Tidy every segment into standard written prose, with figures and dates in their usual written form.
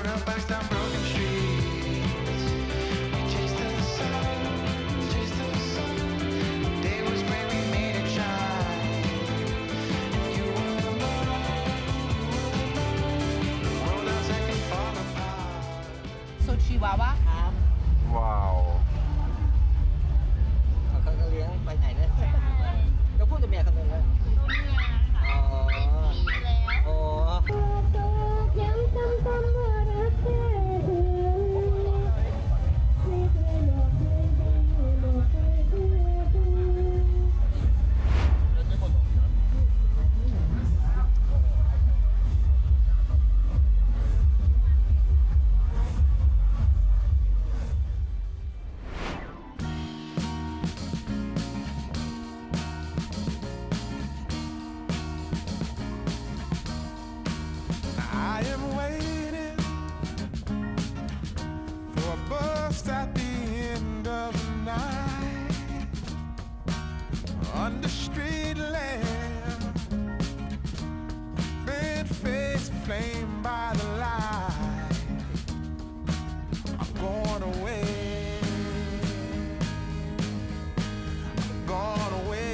rode our bikes down broken streets. We chased the sun, chased the sun. The day was great, we made it shine. And you were mine, the world outside can fall apart. สุชิวาวะ ครับ ว้าว เขาเลี้ยงไปไหนเนี่ยเราพูดกับเมียคนนึงเลย ตัวเมียค่ะ อ๋อ มีแล้ว อ๋อ I am waiting for a bus at the end of the night. Under street lamp, bent face flamed by the light. I'm going away. I'm gone away.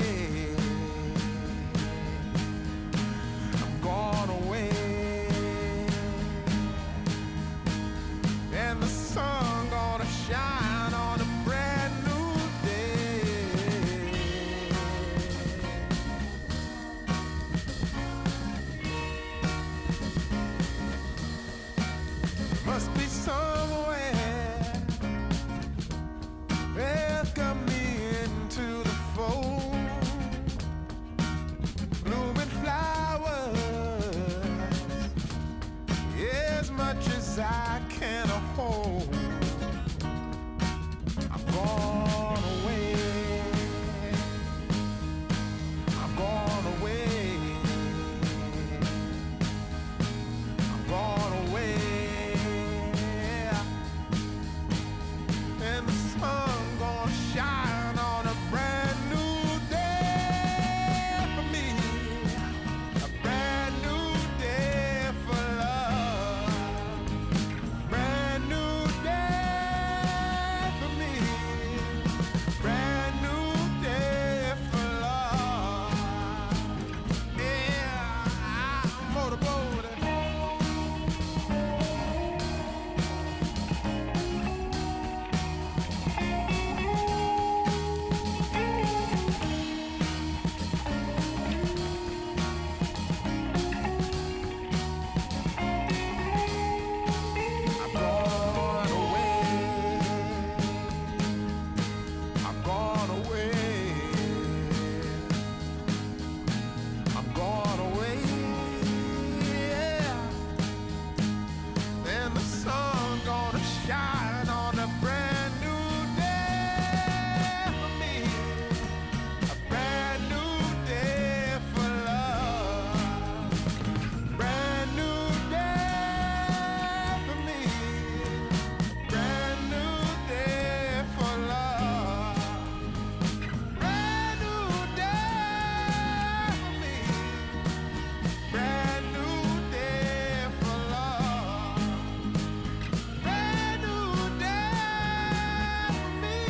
I'm gone away. And the sun gonna shine on a brand new day. Must be somewhere welcome me into the fold. Blooming flowers, as much as I can hold. I'm gone away. I'm gone away. I'm gone away. And the sun gonna shine on a brand new day for me. A brand new day for love. Brand new day for me. Brand new day for love. Yeah, I'm motorboating. I'm gone away. I'm gone away. I'm gone away. Yeah. Then the sun gonna shine on a brand new day for me. A brand new day for love. Brand new day for me. Brand new day for love. Brand new day for me. Brand new day for love. Brand new day for me.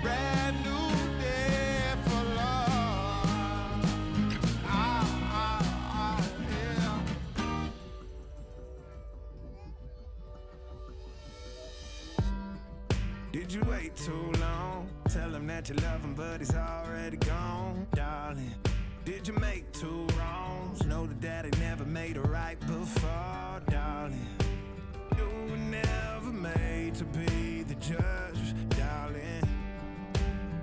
Brand new day for love. Yeah. Did you wait too long? Tell him that you love him, but he's already gone, darling. Did you make two wrongs? Know that daddy never made a right before, darling. You were never made to be the judge, darling.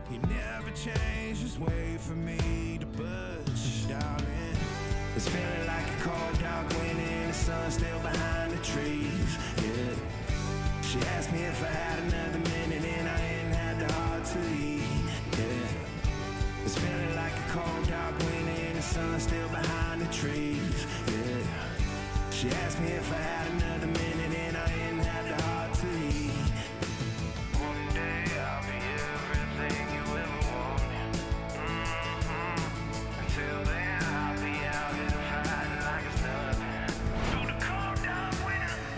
He never changed his way for me to budge, darling. It's feeling like a cold dark winter and the sun still behind the trees, yeah. She asked me if I had another minute and I ain't had the heart to leave, yeah. It's feeling like a cold dark winter and the sun still behind the trees, yeah. She asked me if I had another minute and I ain't had the heart to leave. One day I'll be everything you ever wanted. Until then I'll be out here fighting like it's nothing. Through the cold dark winter.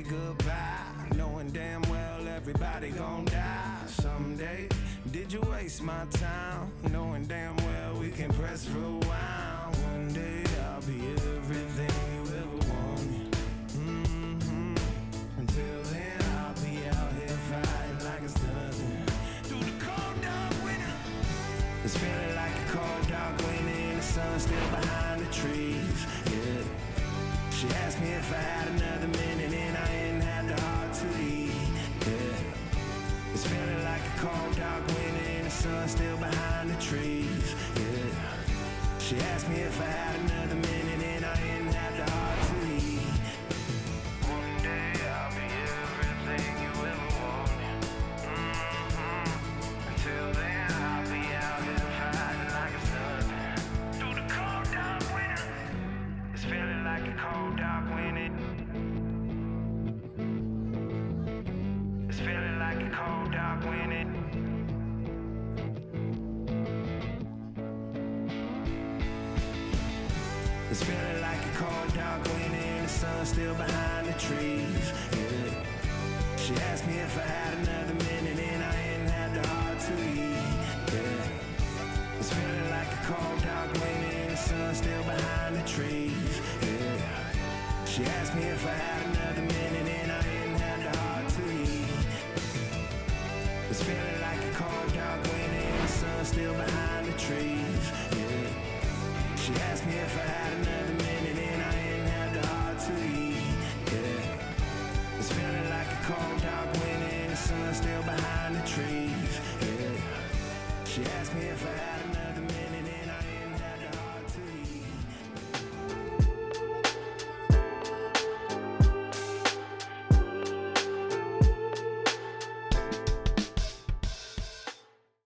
say goodbye, knowing damn well everybody gon' die someday. Did you waste my time, knowing damn well we can press rewind? One day I'll be everything you ever wanted. Until then I'll be out here fighting like it's nothing. Through the cold dark winter, it's feeling like a cold dark winter and the sun still behind the trees. Yeah. She asked me if I had another minute and I didn't have the heart to leave. Yeah. It's feeling like a cold dark winter and the sun still behind the trees. Yeah. She asked me if I had another minute and I didn't have the heart to leave. One day I'll be everything you ever wanted. Until then I'll be out here fighting like it's nothing. Through the cold dark winter, it's feeling like a cold dark winter. It's feeling like a cold dark winter. It's feeling like a cold dark winter and the sun still behind the trees. Yeah. She asked me if I had another minute and I didn't have the heart to leave. Yeah. It's feeling like a cold dark winter and the sun still behind the trees. Yeah. She asked me if I had another minute and I didn't have the heart to leave. It's feeling like a cold dark winter and the sun still behind the trees. Yeah. She asked me if I had another minute and I didn't have the heart to leave. Yeah. It's feeling like a cold dark winter and the sun still behind the trees. Yeah. She asked me if I had another